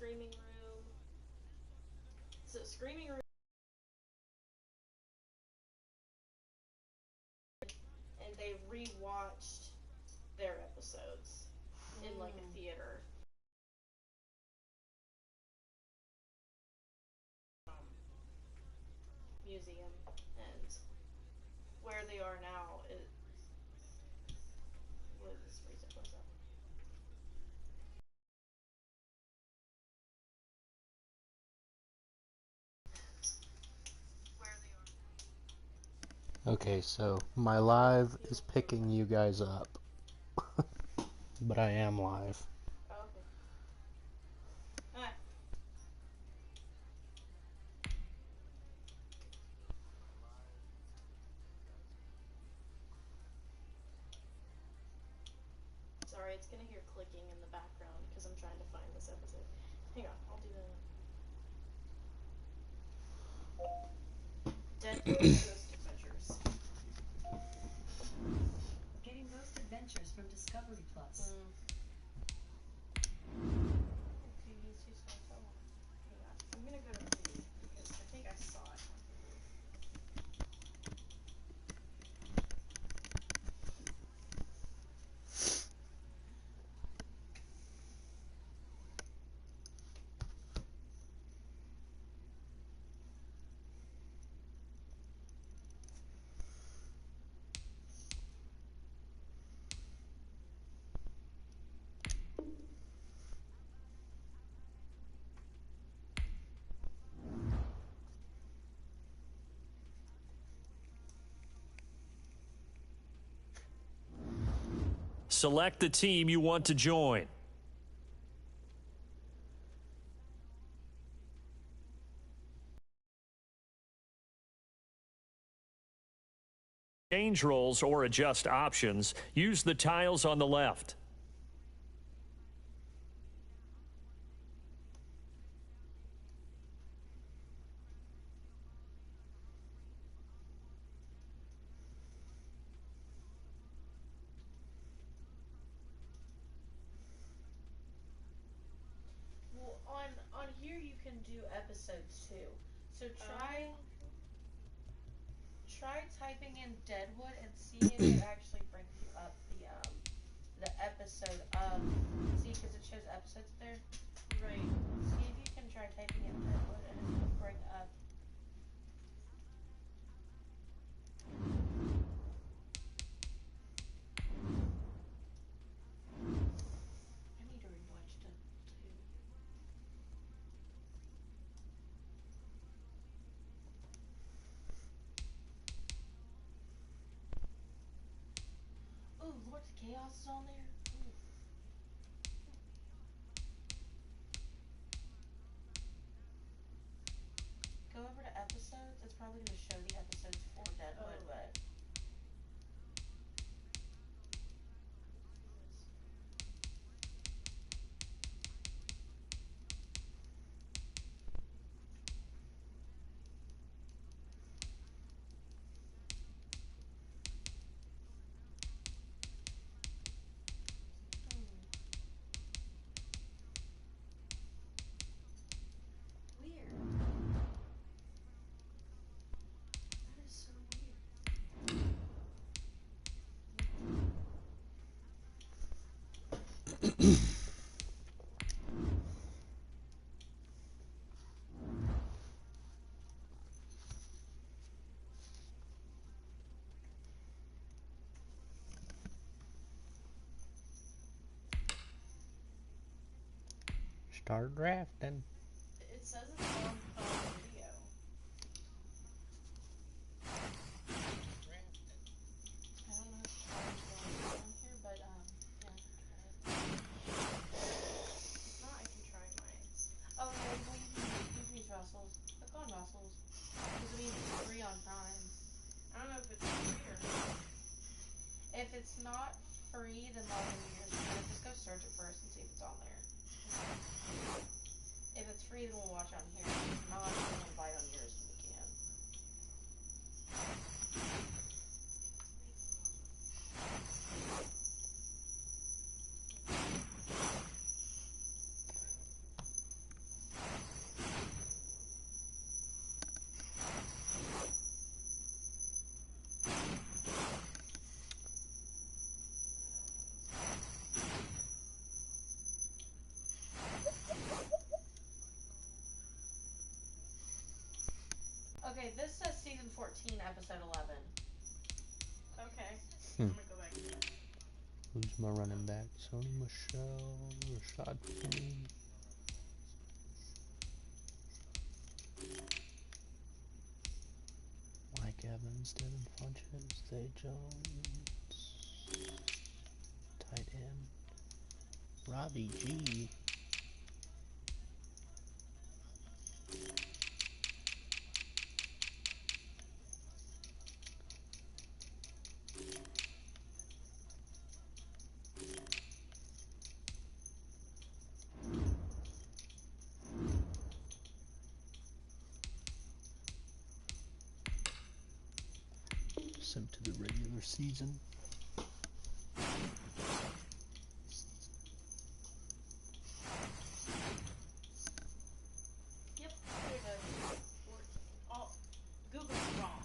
Screaming Room. So Screaming Room, and they rewatched their episodes in like a theater. Museum, and where they are now is what is this? What's up? Okay, so my live is picking you guys up. But I am live. Oh, okay. Alright. Sorry, it's gonna hear clicking in the background because I'm trying to find this episode. Hang on, I'll do that. Deadwood Ghost Adventures. Getting Ghost Adventures from Discovery Plus. TV's too slow. Hang on. I'm gonna go to Hulu because I think I saw it. Select the team you want to join. Change roles or adjust options, use the tiles on the left. Well, on here you can do episodes too. So try typing in Deadwood and see if it actually brings you up the episode of. See, because it shows episodes there. Right. See if you can try typing in Deadwood and it will bring up. I need to rewatch Deadwood too. Ooh, Lords of Chaos is on there. Ooh. Go over to episodes. It's probably going to show the episodes for Deadwood, but. Weird. That is so weird. Start drafting. It says it's on phone video. I don't know if it's on here, but yeah, try it. If not, I can try mine. Oh yeah, well you can use Russell's. Click on Russell's. Because I mean it's free on Prime. I don't know if it's free or not. If it's not free, then log into yours. Just go search it first and see if it's on there. If it's free, then we'll watch on here. If not, then we'll invite on yours when we can. season 14, episode 11. Okay. I'm gonna go back to that. Who's my running back? Sony Michelle, Rashad Penny. Mike Evans, Devin Funches, Zay Jones. Tight end. Robbie G. Sent to the regular season. Yep, there it is. 14. Oh, Google's wrong.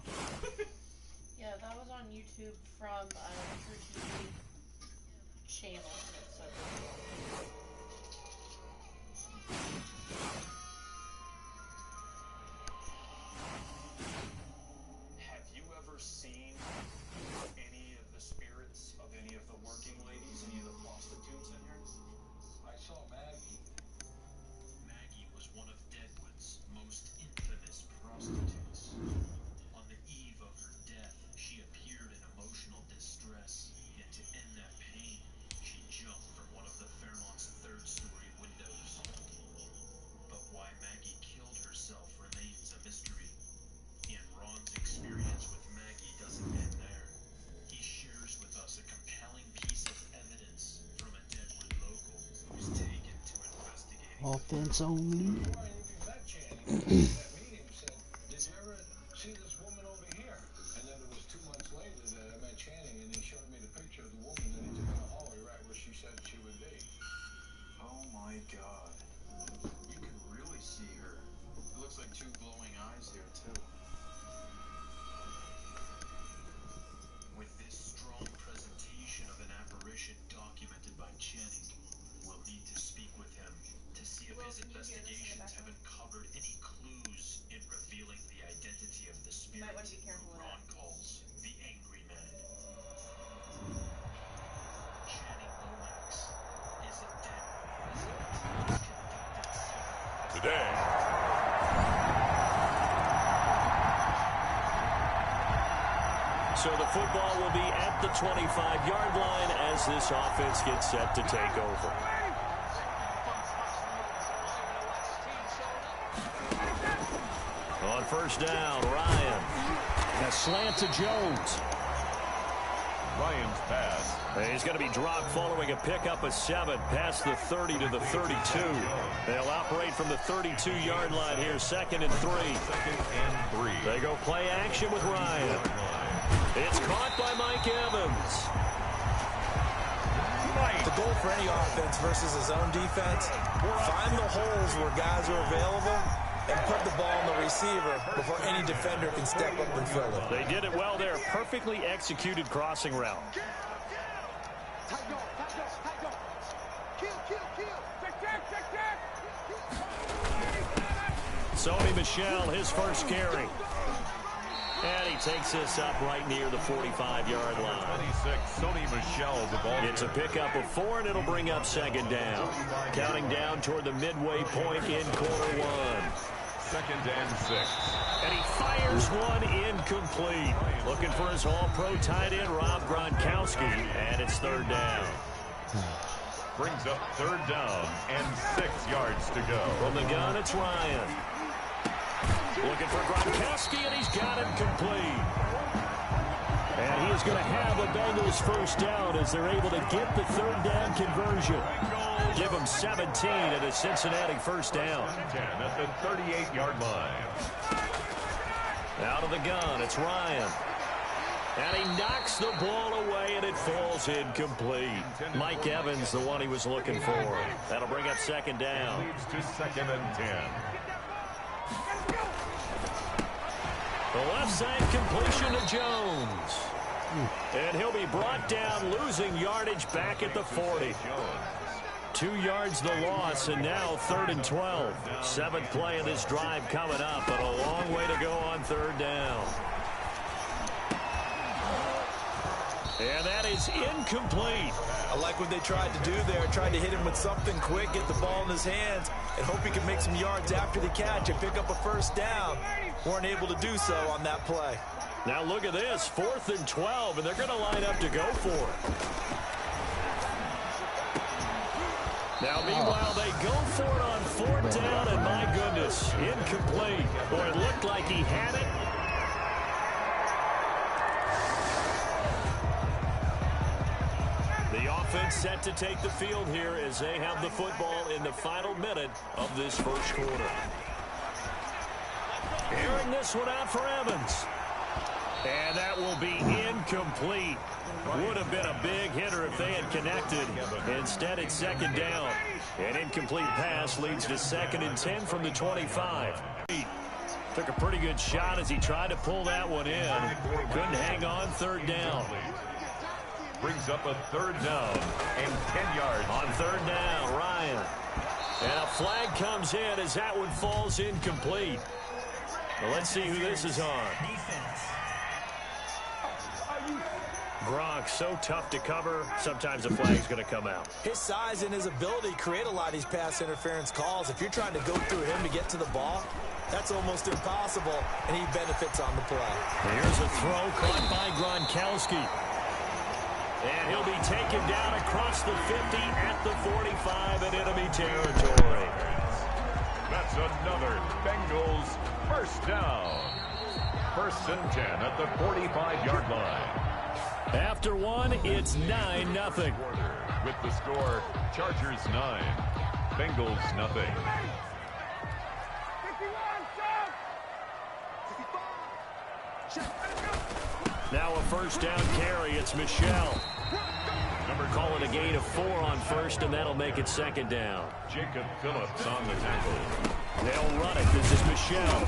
Yeah, that was on YouTube from a True TV channel. So have you ever seen any of the spirits of any of the working ladies, any of the prostitutes in here? I saw Maggie. Maggie was one of Deadwood's most infamous prostitutes. On the eve of her death, she appeared in emotional distress, yet to end that pain, she jumped from one of the Fairmont's third-story windows. But why Maggie killed herself remains a mystery. And Ron's experience with Maggie doesn't end there. He shares with us a compelling piece of evidence from a Deadwood local who's taken to investigating. Offense only. Before I even met Channing, at that meeting said, did you ever see this woman over here? And then it was 2 months later that I met Channing, and he showed me the picture of the woman that he took in the hallway right where she said she would be. Oh my God. You can really see her. It looks like 2 glowing eyes here, too. With this strong presentation of an apparition documented by Channing, we'll need to speak with him to see if his investigations have uncovered any clues in revealing the identity of the you might spirit want to be careful with Ron that. calls the Angry Man. Channing Lomax is a Deadwood resident who's conducted several Today, so the football will be at the 25-yard line as this offense gets set to take over. On first down, Ryan. A slant to Jones. Ryan's pass. He's going to be dropped following a pickup of 7 past the 30 to the 32. They'll operate from the 32-yard line here, 2nd and 3. 2nd and 3. They go play action with Ryan. It's caught by Mike Evans. The goal for any offense versus his own defense, find the holes where guys are available and put the ball on the receiver before any defender can step up and fill it. They did it well there. Perfectly executed crossing route. Sony Michelle, his first carry. And he takes this up right near the 45-yard line. 26, Sony Michelle, the ball. It's a pickup of 4, and it'll bring up 2nd down. Counting down toward the midway point in quarter 1. 2nd and 6. And he fires one incomplete. Looking for his all-pro tight end, Rob Gronkowski, and it's 3rd down. Brings up 3rd down and 6 yards to go. From the gun, it's Ryan. Looking for Gronkowski, and he's got him complete. And he is going to have the Bengals first down as they're able to get the 3rd down conversion. Give them 17 at a Cincinnati first down. 10 at the 38-yard line. Out of the gun, it's Ryan. And he knocks the ball away, and it falls incomplete. Mike Evans, the one he was looking for. That'll bring up 2nd down. Leads to 2nd and 10. The left side completion to Jones. And he'll be brought down, losing yardage back at the 40. 2 yards the loss, and now 3rd and 12. 7th play of this drive coming up, but a long way to go on 3rd down. And that is incomplete. I like what they tried to do there. Tried to hit him with something quick, get the ball in his hands, and hope he can make some yards after the catch and pick up a 1st down. Weren't able to do so on that play. Now look at this, 4th and 12, and they're going to line up to go for it. Now, meanwhile, they go for it on 4th down, and my goodness, incomplete. Boy, it looked like he had it. The offense set to take the field here as they have the football in the final minute of this 1st quarter. Airing this one out for Evans. And that will be incomplete. Would have been a big hitter if they had connected. Instead, it's 2nd down. An incomplete pass leads to 2nd and 10 from the 25. Took a pretty good shot as he tried to pull that one in. Couldn't hang on 3rd down. Brings up a 3rd down and 10 yards. On 3rd down, Ryan. And a flag comes in as that one falls incomplete. Well, let's see who this is on. Gronk, so tough to cover. Sometimes a flag's going to come out. His size and his ability create a lot of these pass interference calls. If you're trying to go through him to get to the ball, that's almost impossible, and he benefits on the play. Here's a throw caught by Gronkowski. And he'll be taken down across the 50 at the 45 in enemy territory. That's another Bengals 1st down. 1st and 10 at the 45-yard line. After one, it's 9-0. With the score, Chargers 9, Bengals nothing. Now a 1st down carry. It's Michelle. Call it a gain of 4 on 1st, and that'll make it 2nd down. Jacob Phillips on the tackle. They'll run it. This is Michelle.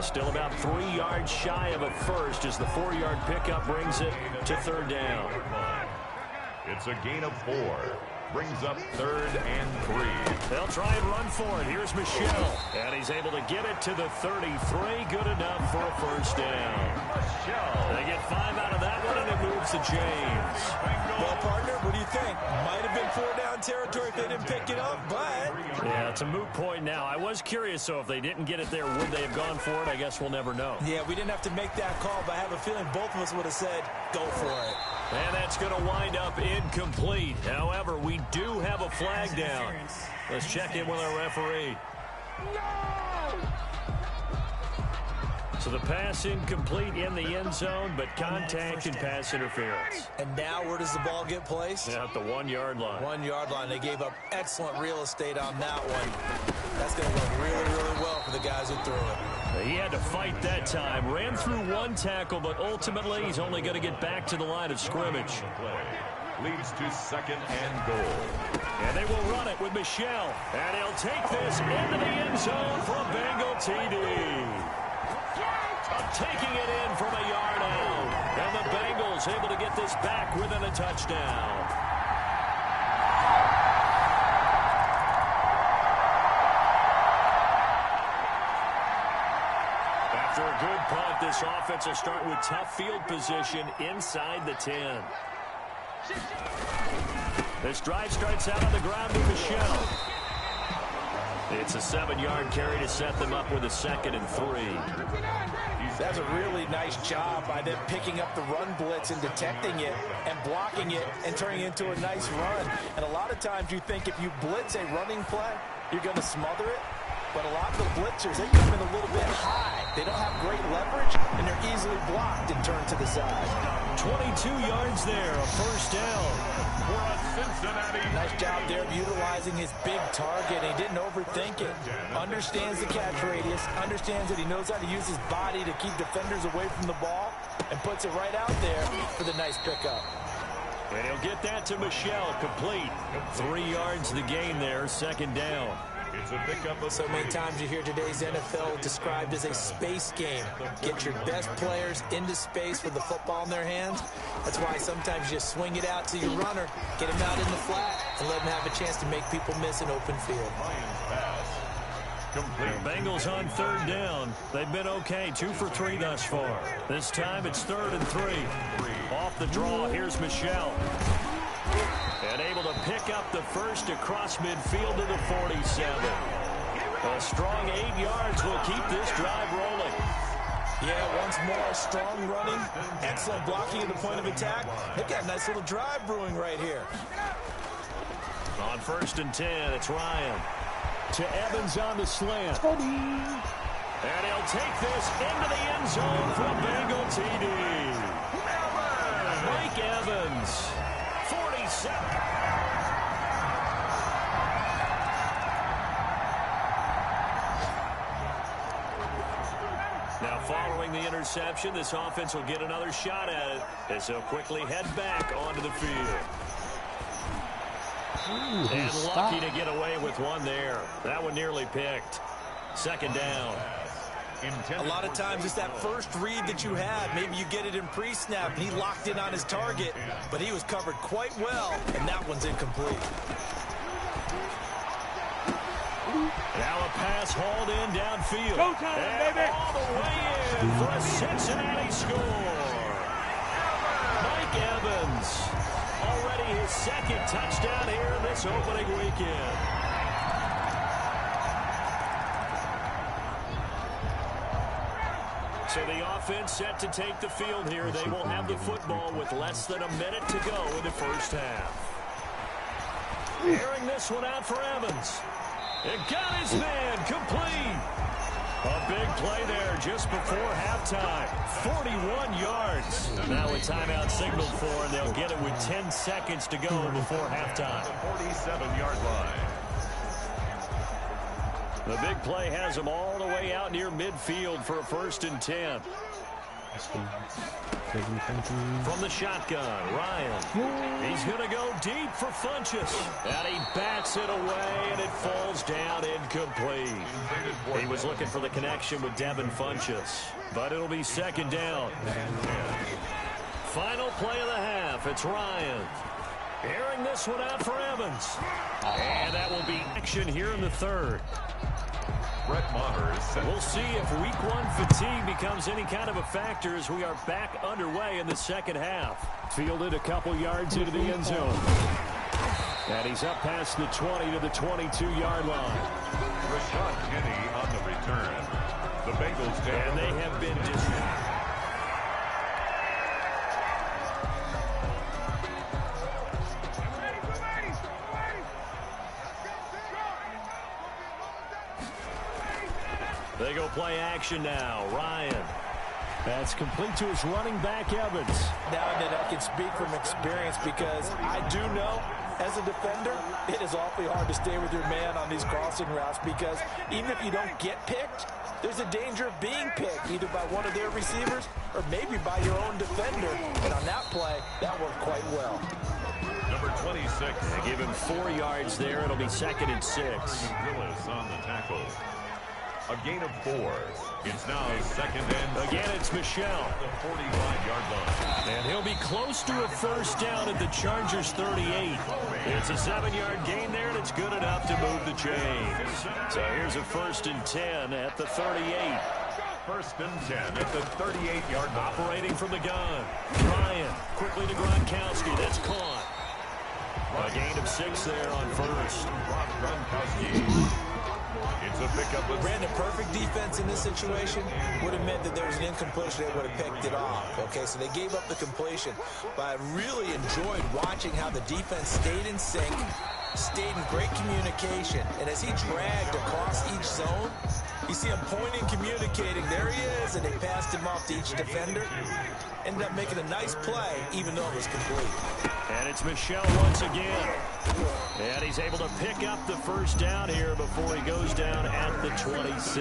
Still about 3 yards shy of a 1st as the 4-yard pickup brings it to 3rd down. It's a gain of 4. Brings up 3rd and 3. They'll try and run for it. Here's Michelle. And he's able to get it to the 33. Good enough for a 1st down. They get 5 out of that one, and it moves to James. Well, partner, what do you think? Might have been 4-down territory if they didn't pick it up, but... Yeah, it's a moot point now. I was curious, so if they didn't get it there, would they have gone for it? I guess we'll never know. Yeah, we didn't have to make that call, but I have a feeling both of us would have said, go for it. And that's going to wind up incomplete. However, we do have a flag down. Let's check in with our referee. So the pass incomplete in the end zone, but contact and pass interference. And now where does the ball get placed? At the 1-yard line. 1-yard line. They gave up excellent real estate on that one. That's going to work really, really well for the guys who threw it. He had to fight that time. Ran through 1 tackle, but ultimately he's only going to get back to the line of scrimmage. Leads to 2nd and goal. And they will run it with Michelle. And he'll take this into the end zone for a Bengal TD. Taking it in from a yard out. And the Bengals able to get this back within a touchdown. After a good punt, this offense will start with tough field position inside the 10. This drive starts out on the ground with Michelle. It's a 7-yard carry to set them up with a 2nd and 3. That's a really nice job by them picking up the run blitz and detecting it and blocking it and turning it into a nice run. And a lot of times you think if you blitz a running play, you're going to smother it. But a lot of the blitzers, they come in a little bit high. They don't have great leverage, and they're easily blocked and turned to the side. 22 yards there, a 1st down. For a Cincinnati. Nice job there of utilizing his big target. He didn't overthink it. Understands the catch radius. Understands that he knows how to use his body to keep defenders away from the ball. And puts it right out there for the nice pickup. And he'll get that to Michelle, complete. 3 yards the gain there, 2nd down. It's a pickup of So many times you hear today's NFL described as a space game. Get your best players into space with the football in their hands. That's why sometimes you just swing it out to your runner, get him out in the flat, and let him have a chance to make people miss an open field. The Bengals on third down. They've been okay, 2 for 3 thus far. This time it's 3rd and 3. Off the draw, here's Michelle. And able to pick up the first across midfield to the 47. A strong 8 yards will keep this drive rolling. Yeah, once more, strong running, excellent blocking at the point of attack. They've got a nice little drive brewing right here. On 1st and 10, it's Ryan. To Evans on the slant. And he'll take this into the end zone for a Bengal TD. Mike Evans, 47. Now following the interception, this offense will get another shot at it as they'll quickly head back onto the field. And lucky to get away with one there. That one nearly picked. 2nd down. A lot of times it's that first read that you had. Maybe you get it in pre-snap, and he locked in on his target, but he was covered quite well, and that one's incomplete. Now a pass hauled in downfield. Go time, baby! All the way in for a Cincinnati score. Mike Evans. Already his 2nd touchdown here in this opening weekend. So the offense set to take the field here. They will have the football with less than a minute to go in the first half. Airing this one out for Evans. It got his man complete. A big play there just before halftime. 41 yards. Now a timeout signaled for, and they'll get it with 10 seconds to go before halftime. the 47-yard line. The big play has them all the way out near midfield for a 1st and 10. From the shotgun, Ryan. He's going to go deep for Funchess. And he bats it away, and it falls down incomplete. He was looking for the connection with Devin Funchess, but it'll be 2nd down. Final play of the half. It's Ryan. Airing this one out for Evans. And that will be action here in the 3rd. Brett Maher is set. We'll see if week 1 fatigue becomes any kind of a factor as we are back underway in the 2nd half. Fielded a couple yards into the end zone. And he's up past the 20 to the 22-yard line. Rashad Penny on the return. The Bengals down. And they have been disrupted. They go play action now. Ryan. That's complete to his running back, Evans. Now that I can speak from experience because I do know, as a defender, it is awfully hard to stay with your man on these crossing routes because even if you don't get picked, there's a danger of being picked either by one of their receivers or maybe by your own defender. And on that play, that worked quite well. Number 26. They give him 4 yards there. It'll be 2nd and 6. Willis on the tackle. A gain of 4. It's now 2nd and again, it's Michelle. The 45-yard line. And he'll be close to a 1st down at the Chargers 38. It's a 7-yard gain there, and it's good enough to move the chains. So here's a 1st and 10 at the 38. 1st and 10 at the 38-yard line. Operating from the gun. Ryan quickly to Gronkowski. That's caught. A gain of 6 there on 1st. Rob Gronkowski. It's a pickup with Brandon, perfect defense in this situation would have meant that there was an incompletion. They would have picked it off. Okay, so they gave up the completion. But I really enjoyed watching how the defense stayed in sync, stayed in great communication. And as he dragged across each zone, you see him pointing, communicating. There he is, and they passed him off to each defender. Ended up making a nice play, even though it was complete. And it's Michelle once again. And he's able to pick up the 1st down here before he goes down at the 26.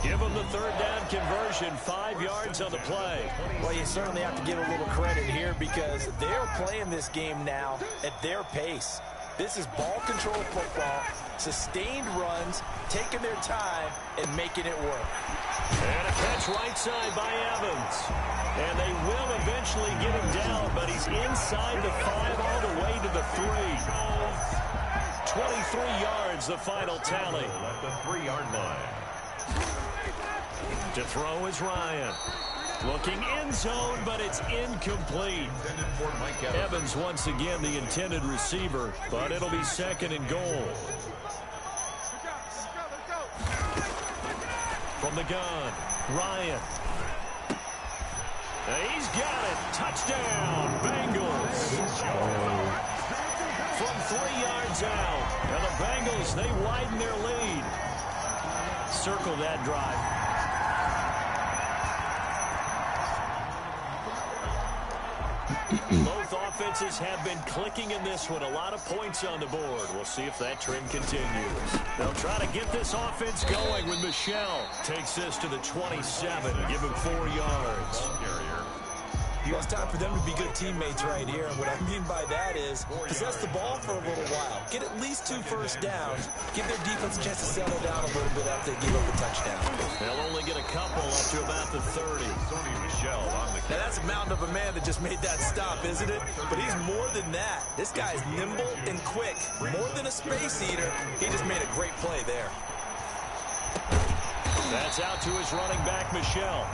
Give him the 3rd down conversion, 5 yards on the play. Well, you certainly have to give a little credit here because they're playing this game now at their pace. This is ball control football. Sustained runs, taking their time, and making it work. And a catch right side by Evans. And they will eventually get him down, but he's inside the 5 all the way to the 3. 23 yards, the final tally. At the 3-yard line. To throw is Ryan. Looking end zone, but it's incomplete. Evans once again the intended receiver, but it'll be 2nd and goal. From the gun, Ryan. And he's got it. Touchdown, Bengals. From 3 yards out. And the Bengals, they widen their lead. Circle that drive. Both offenses have been clicking in this one. A lot of points on the board. We'll see if that trend continues. They'll try to get this offense going when Michelle takes this to the 27. Give him 4 yards. Well, it's time for them to be good teammates right here. And what I mean by that is possess the ball for a little while. Get at least 2 first downs. Give their defense a chance to settle down a little bit after they give up a touchdown. They'll only get a couple up to about the 30. Now, that's a mountain of a man that just made that stop, isn't it? But he's more than that. This guy's nimble and quick. More than a space eater. He just made a great play there. That's out to his running back, Michelle.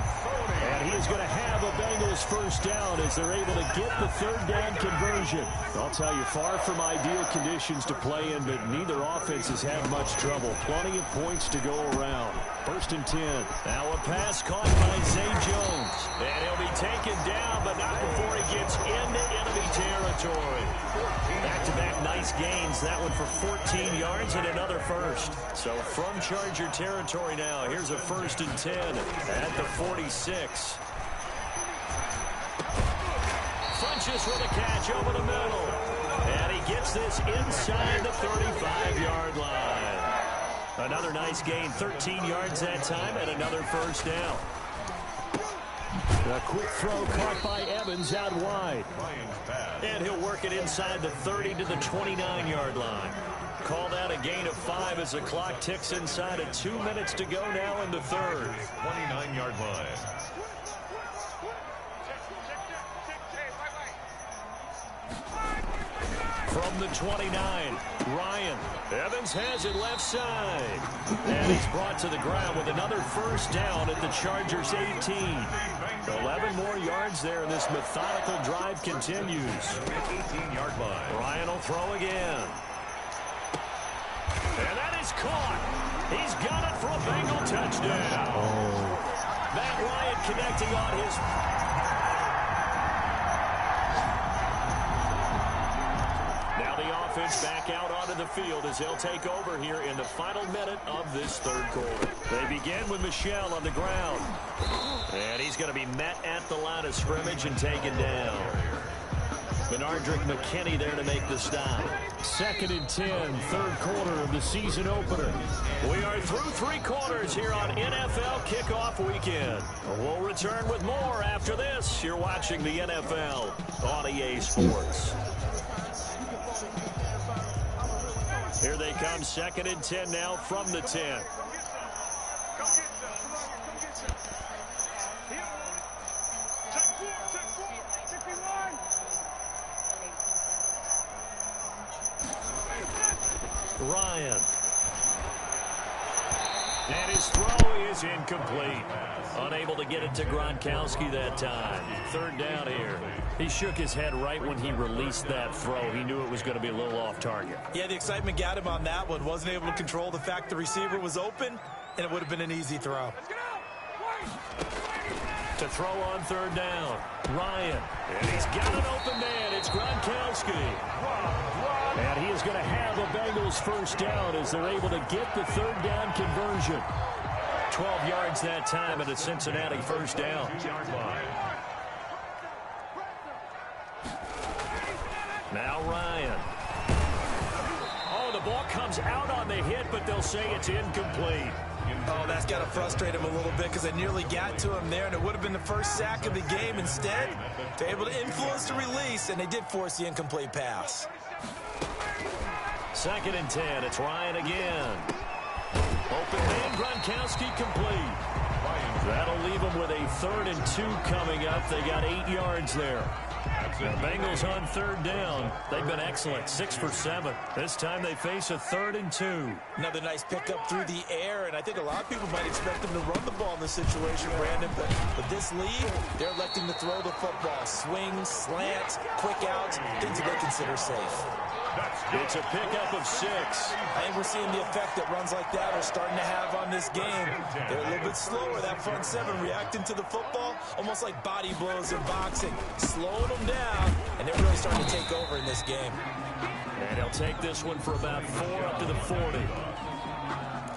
And he is going to have a Bengals first down as they're able to get the 3rd down conversion. I'll tell you, far from ideal conditions to play in, but neither offense has had much trouble. Plenty of points to go around. 1st and 10. Now a pass caught by Zay Jones. And he'll be taken down, but not before he gets into enemy territory. Back-to-back nice gains. That one for 14 yards and another first. So from Charger territory now, here's a 1st and 10 at the 46. Funches with a catch over the middle. And he gets this inside the 35-yard line. Another nice gain, 13 yards that time, and another first down. A quick throw caught by Evans out wide. And he'll work it inside the 30 to the 29-yard line. Call that a gain of 5 as the clock ticks inside of 2 minutes to go now in the 3rd. 29-yard line. From the 29, Ryan. Evans has it left side. And he's brought to the ground with another first down at the Chargers' 18. 11 more yards there, and this methodical drive continues. 18-yard line. Ryan will throw again. And that is caught. He's got it for a Bengal touchdown. Matt Ryan connecting on his... Now the offense back out onto the field as they'll take over here in the final minute of this 3rd quarter. They begin with Michelle on the ground. And he's going to be met at the line of scrimmage and taken down. Benardrick McKinney there to make the stop. 2nd and 10, 3rd quarter of the season opener. We are through 3 quarters here on NFL Kickoff Weekend. We'll return with more after this. You're watching the NFL on EA Sports. Here they come, 2nd and 10 now from the 10. Ryan. And his throw is incomplete. Unable to get it to Gronkowski that time. 3rd down here. He shook his head right when he released that throw. He knew it was going to be a little off target. Yeah, the excitement got him on that one. Wasn't able to control the fact the receiver was open, and it would have been an easy throw. To throw on 3rd down. Ryan. And he's got an open man. It's Gronkowski. And he is going to have a Bengals first down as they're able to get the 3rd down conversion. 12 yards that time and a Cincinnati first down. Now Ryan. Oh, the ball comes out on the hit, but they'll say it's incomplete. Oh, that's got to frustrate him a little bit because they nearly got to him there, and it would have been the first sack of the game. Instead, they're able to influence the release, and they did force the incomplete pass. 2nd and 10. It's Ryan again. Open man, Gronkowski complete. That'll leave them with a 3rd and 2 coming up. They got 8 yards there. The Bengals on 3rd down. They've been excellent, 6 for 7. This time they face a 3rd and 2. Another nice pickup through the air, and I think a lot of people might expect them to run the ball in this situation, Brandon, but with this lead, they're electing to throw the football. Swings, slants, quick outs, things that they consider safe. It's a pickup of 6. I think we're seeing the effect that runs like that are starting to have on this game. They're a little bit slower, that front 7, reacting to the football, almost like body blows in boxing, slowing them down, and they're really starting to take over in this game. And he'll take this one for about 4 up to the 40.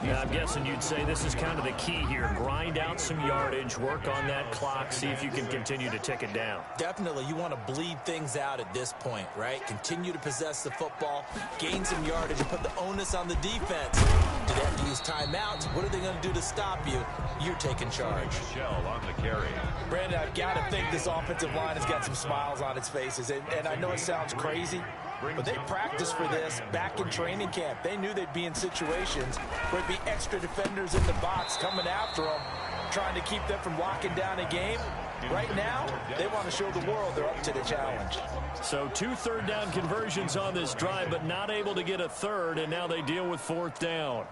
Now, I'm guessing you'd say this is kind of the key here. Grind out some yardage, work on that clock, see if you can continue to tick it down. Definitely. You want to bleed things out at this point, right? Continue to possess the football, gain some yardage, and put the onus on the defense. Do they have to use timeouts? What are they going to do to stop you? You're taking charge. Michelle on the carry. Brandon, I've got to think this offensive line has got some smiles on its faces. And I know it sounds crazy, but they practiced for this back in training camp. They knew they'd be in situations where it'd be extra defenders in the box coming after them, trying to keep them from locking down a game. Right now, they want to show the world they're up to the challenge. So 2 3rd down conversions on this drive, but not able to get a 3rd, and now they deal with 4th down.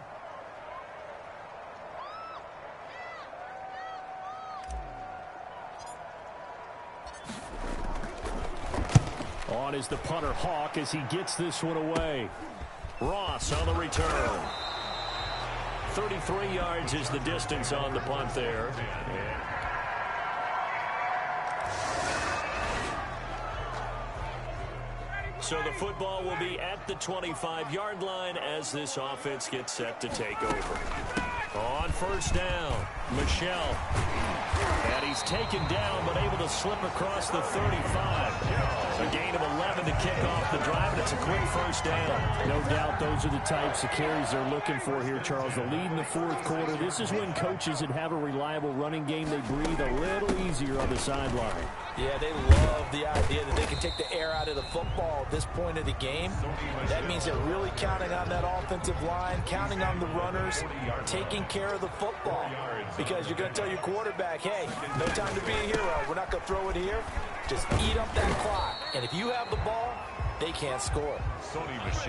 On is the punter Hawk as he gets this one away. Ross on the return. 33 yards is the distance on the punt there. So the football will be at the 25-yard line as this offense gets set to take over. On 1st down, Michelle. And he's taken down but able to slip across the 35. A gain of 11 to kick off the drive, and it's a quick 1st down. No doubt those are the types of carries they're looking for here, Charles. The lead in the 4th quarter. This is when coaches that have a reliable running game, they breathe a little easier on the sideline. Yeah, they love the idea that they can take the air out of the football at this point of the game. That means they're really counting on that offensive line, counting on the runners, taking care of the football. Because you're going to tell your quarterback, hey, no time to be a hero. We're not going to throw it here. Just eat up that clock. And if you have the ball, they can't score.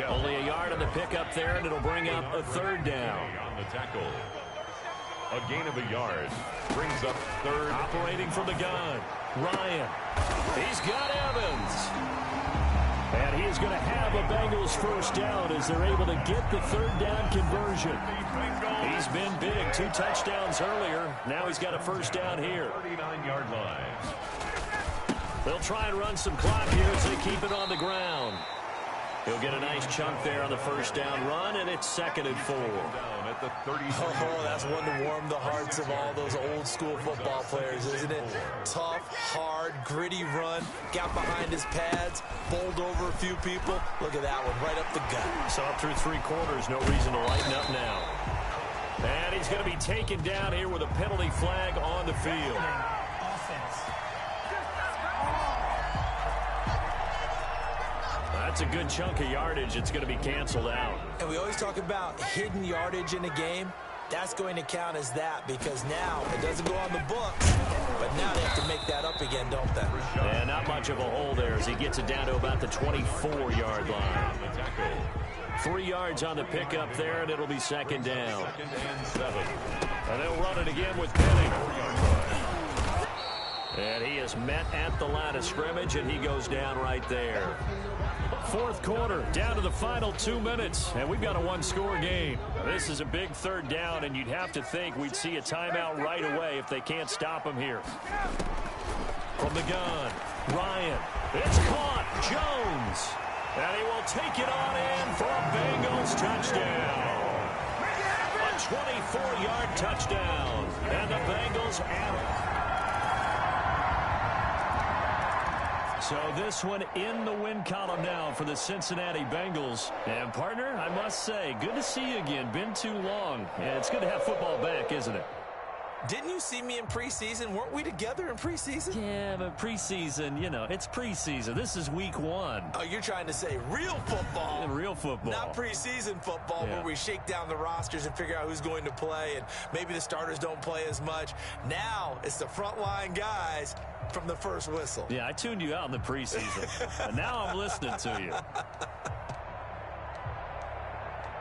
Only a yard on the pickup there, and it'll bring up a 3rd down. On the tackle. A gain of a yard. Brings up 3rd. Operating from the gun. Ryan. He's got Evans. And he is going to have a Bengals 1st down as they're able to get the 3rd down conversion. He's been big. 2 touchdowns earlier. Now he's got a 1st down here. 39-yard line. They'll try and run some clock here as they keep it on the ground. He'll get a nice chunk there on the 1st down run, and it's 2nd and 4. Down at the 30. Oh, that's one to warm the hearts of all those old school football players, isn't it? Tough, hard, gritty run, got behind his pads, bowled over a few people. Look at that one, right up the gut. So up through 3 quarters, no reason to lighten up now. And he's going to be taken down here with a penalty flag on the field. That's a good chunk of yardage. It's going to be canceled out. And we always talk about hidden yardage in a game. That's going to count as that because now it doesn't go on the books, but now they have to make that up again, don't they? Yeah, not much of a hole there as he gets it down to about the 24-yard line. 3 yards on the pickup there, and it'll be 2nd down. 2nd and 7. And they'll run it again with Penning. And he is met at the line of scrimmage, and he goes down right there. 4th quarter, down to the final 2 minutes, and we've got a 1-score game. This is a big 3rd down, and you'd have to think we'd see a timeout right away if they can't stop him here. From the gun, Ryan. It's caught. Jones. And he will take it on in for a Bengals touchdown. A 24-yard touchdown. And the Bengals have it. So this one in the win column now for the Cincinnati Bengals. And, partner, I must say, good to see you again. Been too long. And it's good to have football back, isn't it? Didn't you see me in preseason? Weren't we together in preseason? Yeah, but preseason, you know, it's preseason. This is week 1. Oh, you're trying to say real football. Yeah, real football. Not preseason football where we shake down the rosters and figure out who's going to play, and maybe the starters don't play as much. Now it's the frontline guys from the first whistle. Yeah, I tuned you out in the preseason, and now I'm listening to you.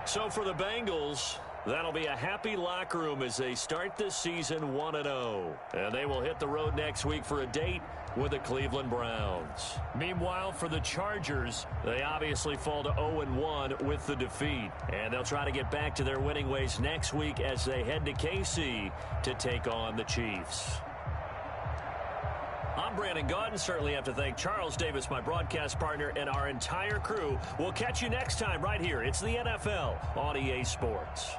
So for the Bengals, that'll be a happy locker room as they start this season 1-0. And they will hit the road next week for a date with the Cleveland Browns. Meanwhile, for the Chargers, they obviously fall to 0-1 with the defeat. And they'll try to get back to their winning ways next week as they head to KC to take on the Chiefs. I'm Brandon Gaudin. Certainly have to thank Charles Davis, my broadcast partner, and our entire crew. We'll catch you next time right here. It's the NFL on EA Sports.